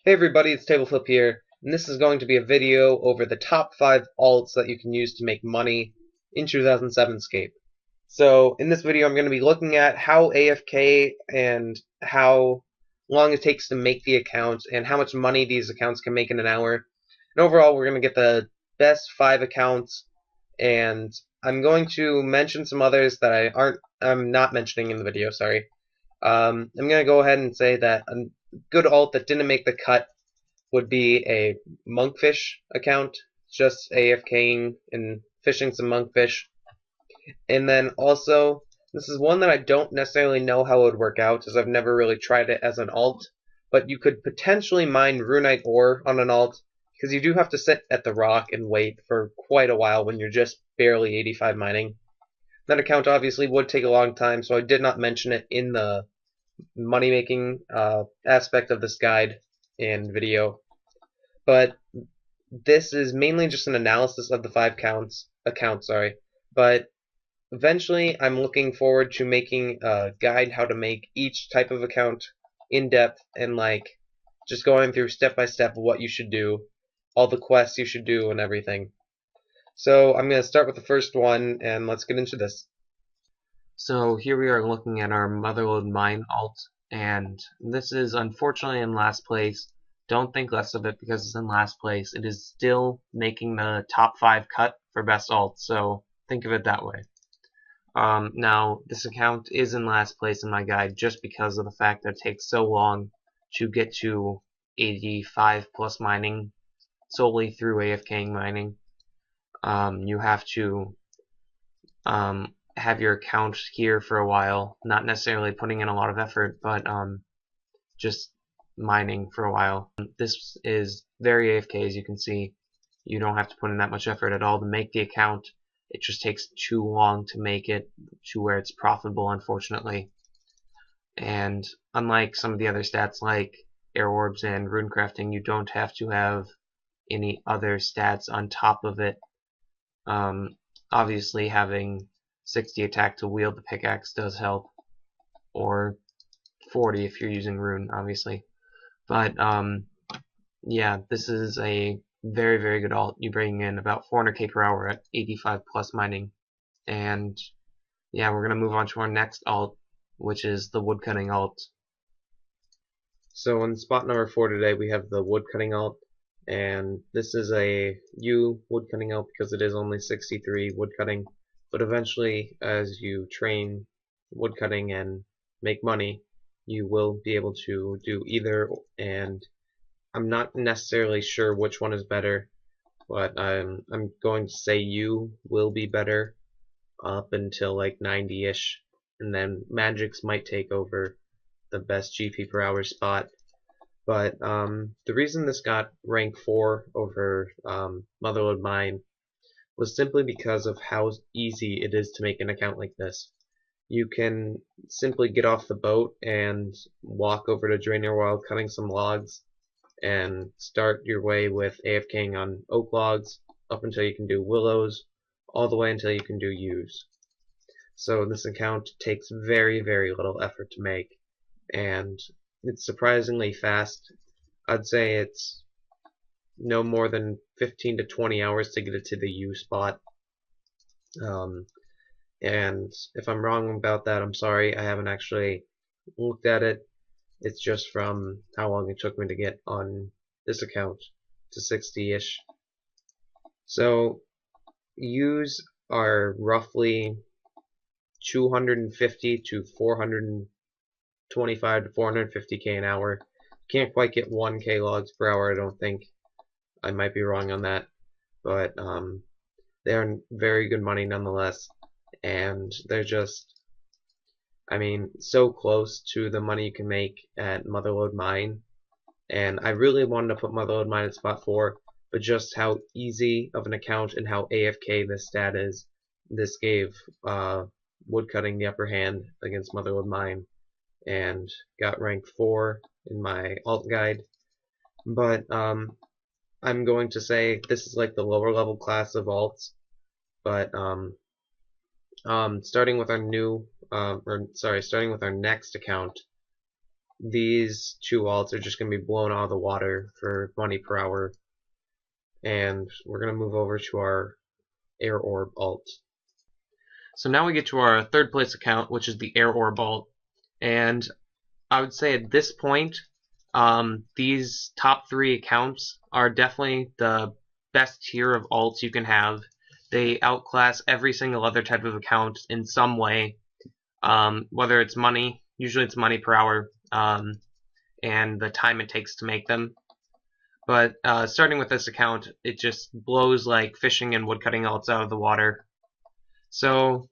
Hey everybody, it's Tableflip here, and this is going to be a video over the top 5 alts that you can use to make money in 2007Scape. So in this video I'm going to be looking at how AFK and how long it takes to make the account and how much money these accounts can make in an hour. And overall we're going to get the best 5 accounts, and I'm going to mention some others that I'm not mentioning in the video, sorry. I'm going to go ahead and say that a good alt that didn't make the cut would be a monkfish account, just AFKing and fishing some monkfish. And then also, this is one that I don't necessarily know how it would work out, as I've never really tried it as an alt, but you could potentially mine runite ore on an alt, because you do have to sit at the rock and wait for quite a while when you're just barely 85 mining. That account obviously would take a long time, so I did not mention it in the money making aspect of this guide and video. But this is mainly just an analysis of the 5 accounts, but eventually I'm looking forward to making a guide how to make each type of account in depth, and like just going through step by step what you should do, all the quests you should do and everything. So I'm going to start with the first one, and let's get into this. So here we are looking at our Motherlode Mine alt, and this is unfortunately in last place. Don't think less of it because it's in last place. It is still making the top 5 cut for best alt, so think of it that way. Now, this account is in last place in my guide just because of the fact that it takes so long to get to 85 plus mining solely through AFKing mining. You have to have your account here for a while, not necessarily putting in a lot of effort, but just mining for a while. This is very AFK, as you can see. You don't have to put in that much effort at all to make the account. It just takes too long to make it to where it's profitable, unfortunately. And unlike some of the other stats like air orbs and runecrafting, you don't have to have any other stats on top of it. Obviously having 60 attack to wield the pickaxe does help, or 40 if you're using rune, obviously. But yeah, this is a very, very good alt. You bring in about 400k per hour at 85 plus mining. And yeah, we're going to move on to our next alt, which is the Woodcutting alt. So in spot number 4 today we have the Woodcutting alt, and this is a U Woodcutting alt because it is only 63 woodcutting, but eventually as you train woodcutting and make money, you will be able to do either, and I'm not necessarily sure which one is better, but I'm going to say U will be better up until like 90-ish, and then magics might take over the best GP per hour spot. But the reason this got rank 4 over Motherlode Mine was simply because of how easy it is to make an account like this. You can simply get off the boat and walk over to Drainer while cutting some logs, and start your way with AFKing on oak logs up until you can do willows, all the way until you can do yews. So this account takes very, very little effort to make, and it's surprisingly fast. I'd say it's no more than 15 to 20 hours to get it to the U spot. And if I'm wrong about that, I'm sorry. I haven't actually looked at it. It's just from how long it took me to get on this account to 60-ish. So U's are roughly 250 to 425 to 450k an hour. Can't quite get 1k logs per hour, I don't think. I might be wrong on that, but they're very good money nonetheless, and they're just, I mean, so close to the money you can make at Motherlode Mine. And I really wanted to put Motherlode Mine at spot 4, but just how easy of an account and how AFK this stat is, this gave Woodcutting the upper hand against Motherlode Mine, and got rank 4 in my alt guide. But I'm going to say this is like the lower level class of alts, but starting with our next account, these two alts are just going to be blown out of the water for money per hour. And we're going to move over to our Air Orb alt. So now we get to our third place account, which is the Air Orb alt. And I would say at this point, these top 3 accounts are definitely the best tier of alts you can have. They outclass every single other type of account in some way, whether it's money, usually it's money per hour, and the time it takes to make them. But starting with this account, it just blows like fishing and woodcutting alts out of the water. So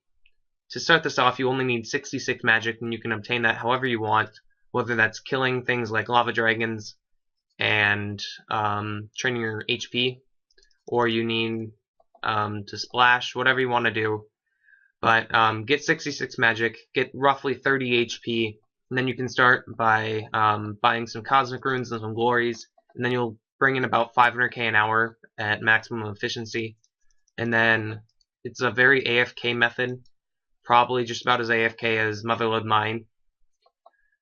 to start this off, you only need 66 magic, and you can obtain that however you want, whether that's killing things like lava dragons and training your HP, or you need to splash, whatever you want to do. But get 66 magic, get roughly 30 HP, and then you can start by buying some cosmic runes and some glories, and then you'll bring in about 500k an hour at maximum efficiency. And then it's a very AFK method, probably just about as AFK as Motherlode Mine.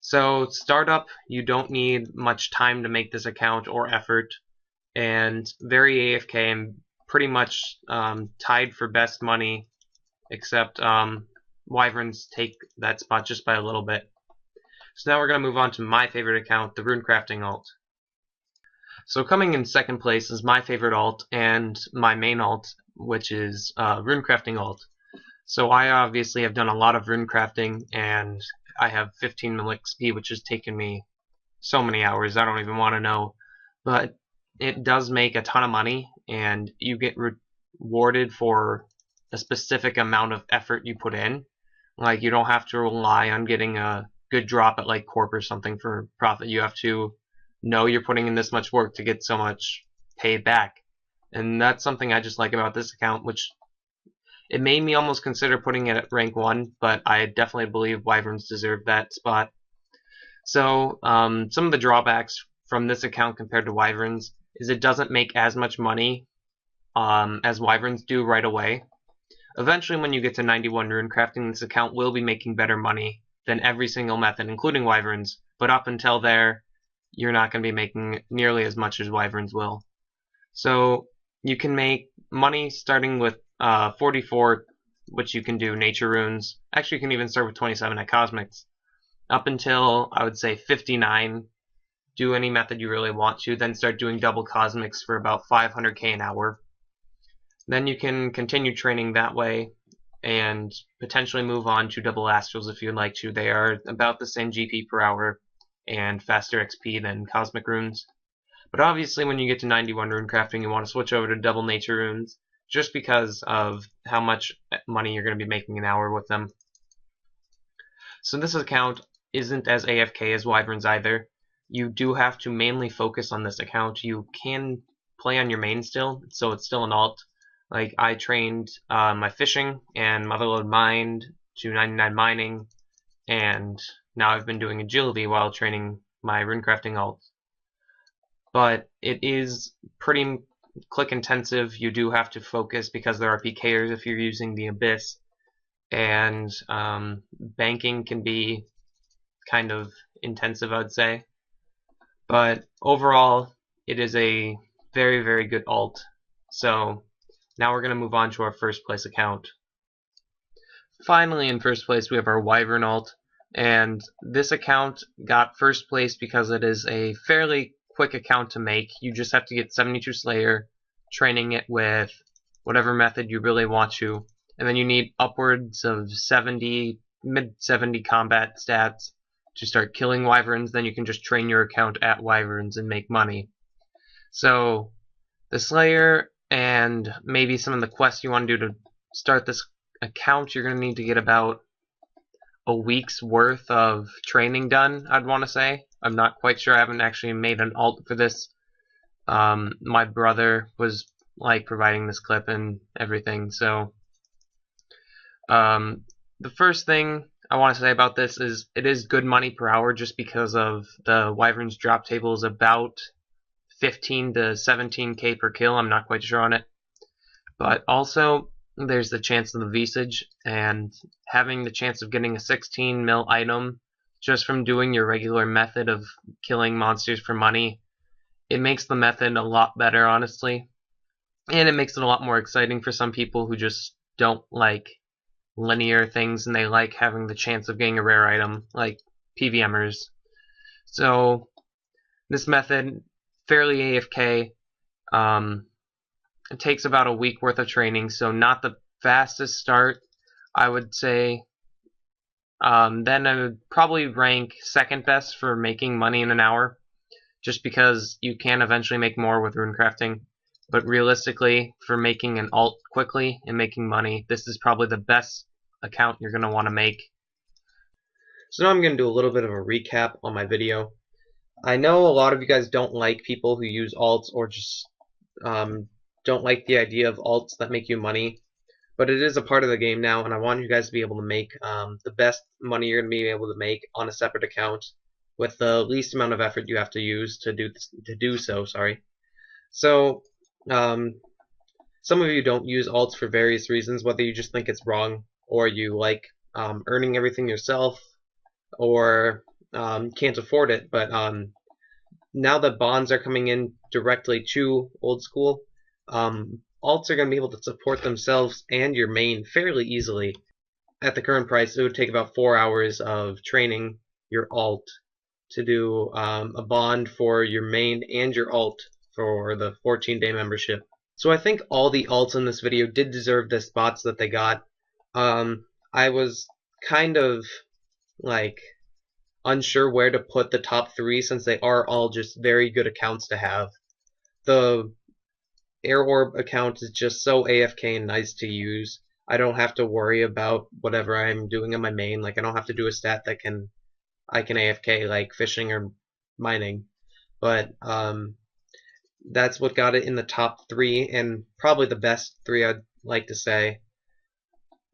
So startup, you don't need much time to make this account or effort, and very AFK and pretty much tied for best money, except Wyverns take that spot just by a little bit. So now we're going to move on to my favorite account, the Runecrafting alt. So coming in second place is my favorite alt and my main alt, which is Runecrafting alt. So I obviously have done a lot of runecrafting, and I have 15 mil XP, which has taken me so many hours, I don't even want to know. But it does make a ton of money, and you get rewarded for a specific amount of effort you put in. Like, you don't have to rely on getting a good drop at like Corp or something for profit. You have to know you're putting in this much work to get so much paid back. And that's something I just like about this account, which it made me almost consider putting it at rank 1, but I definitely believe Wyverns deserve that spot. So some of the drawbacks from this account compared to Wyverns is it doesn't make as much money as Wyverns do right away. Eventually, when you get to 91 runecrafting, this account will be making better money than every single method, including Wyverns, but up until there, you're not going to be making nearly as much as Wyverns will. So you can make money starting with 44, which you can do nature runes. Actually, you can even start with 27 at cosmics. Up until, I would say, 59, do any method you really want to, then start doing double cosmics for about 500k an hour. Then you can continue training that way and potentially move on to double astrals if you'd like to. They are about the same GP per hour and faster XP than cosmic runes. But obviously when you get to 91 runecrafting, you want to switch over to double nature runes, just because of how much money you're going to be making an hour with them. So this account isn't as AFK as Wyverns either. You do have to mainly focus on this account. You can play on your main still, so it's still an alt. Like, I trained my fishing and Motherlode Mine to 99 mining, and now I've been doing agility while training my runecrafting alt. But it is pretty click intensive. You do have to focus because there are PKers if you're using the Abyss, and banking can be kind of intensive, I'd say. But overall, it is a very, very good alt. So now we're going to move on to our first place account. Finally, in first place, we have our Wyvern alt, and this account got first place because it is a fairly quick account to make. You just have to get 72 Slayer, training it with whatever method you really want to, and then you need upwards of 70, mid-70 combat stats to start killing Wyverns. Then you can just train your account at Wyverns and make money. So the Slayer and maybe some of the quests you want to do to start this account, you're going to need to get about a week's worth of training done, I'd want to say. I'm not quite sure. I haven't actually made an alt for this. My brother was like providing this clip and everything. So the first thing I want to say about this is it is good money per hour, just because of the Wyvern's drop table is about 15 to 17k per kill. I'm not quite sure on it. But also, there's the chance of the visage, and having the chance of getting a 16 mil item just from doing your regular method of killing monsters for money. It makes the method a lot better, honestly, and it makes it a lot more exciting for some people who just don't like linear things and they like having the chance of getting a rare item, like PVMers. So this method, fairly AFK. It takes about a week worth of training, so not the fastest start, I would say. Then I would probably rank second best for making money in an hour, just because you can eventually make more with runecrafting. But realistically, for making an alt quickly and making money, this is probably the best account you're going to want to make. So now I'm going to do a little bit of a recap on my video. I know a lot of you guys don't like people who use alts or just don't like the idea of alts that make you money, but it is a part of the game now, and I want you guys to be able to make the best money you're going to be able to make on a separate account with the least amount of effort you have to use to do so. So some of you don't use alts for various reasons, whether you just think it's wrong or you like earning everything yourself or can't afford it. But now that bonds are coming in directly to old school, alts are going to be able to support themselves and your main fairly easily. At the current price, it would take about 4 hours of training your alt to do a bond for your main and your alt for the 14-day membership. So I think all the alts in this video did deserve the spots that they got. I was kind of like unsure where to put the top 3 since they are all just very good accounts to have. The Air Orb account is just so AFK and nice to use. I don't have to worry about whatever I'm doing in my main. Like, I don't have to do a stat that I can AFK, like fishing or mining. But that's what got it in the top 3, and probably the best 3, I'd like to say.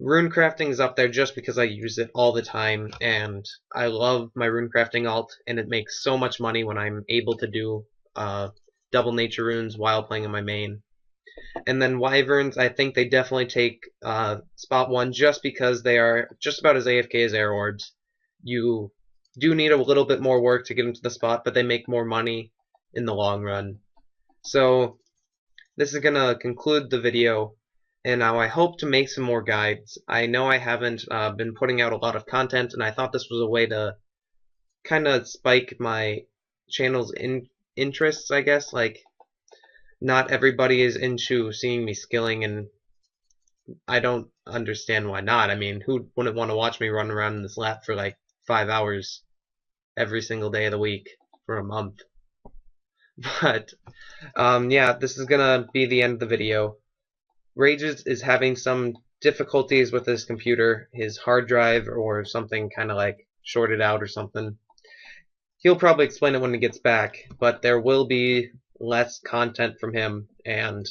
Runecrafting is up there just because I use it all the time, and I love my runecrafting alt, and it makes so much money when I'm able to do double nature runes while playing in my main. And then Wyverns, I think they definitely take spot 1 just because they are just about as AFK as Air Orbs. You do need a little bit more work to get into the spot, but they make more money in the long run. So this is going to conclude the video, and now I hope to make some more guides. I know I haven't been putting out a lot of content, and I thought this was a way to kind of spike my channel's interests, I guess. Like, not everybody is into seeing me skilling, and I don't understand why not. I mean, who wouldn't want to watch me run around in this lap for like 5 hours every single day of the week for a month? But yeah, this is gonna be the end of the video. Rages is having some difficulties with his computer, his hard drive or something kind of like shorted out or something. He'll probably explain it when he gets back, but there will be less content from him, and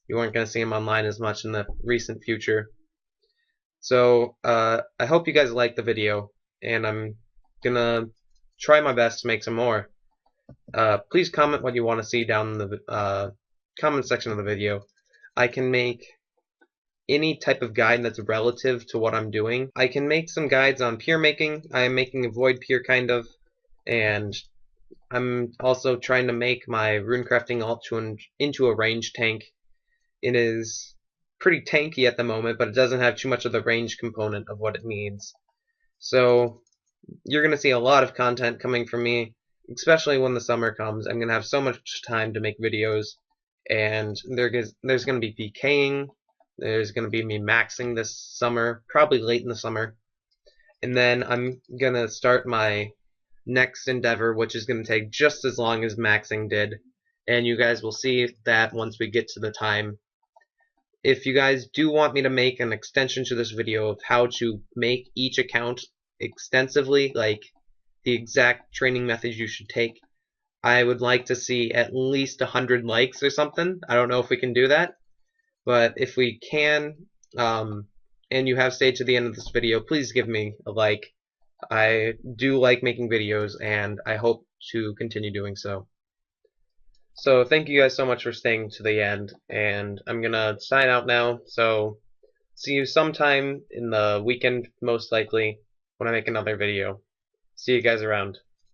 you aren't going to see him online as much in the recent future. So I hope you guys liked the video, and I'm gonna try my best to make some more. Please comment what you want to see down in the comment section of the video. I can make any type of guide that's relative to what I'm doing. I can make some guides on pier making. I am making a void pier kind of, and I'm also trying to make my runecrafting alt into a range tank. It is pretty tanky at the moment, but it doesn't have too much of the range component of what it needs. So you're going to see a lot of content coming from me, especially when the summer comes. I'm going to have so much time to make videos, and there's going to be PKing. There's going to be me maxing this summer, probably late in the summer. And then I'm going to start my next endeavor, which is going to take just as long as maxing did. And you guys will see that once we get to the time. If you guys do want me to make an extension to this video of how to make each account extensively, like the exact training methods you should take, I would like to see at least 100 likes or something. I don't know if we can do that, but if we can, and you have stayed to the end of this video, please give me a like. I do like making videos, and I hope to continue doing so. So thank you guys so much for staying to the end, and I'm gonna sign out now. So see you sometime in the weekend, most likely, when I make another video. See you guys around.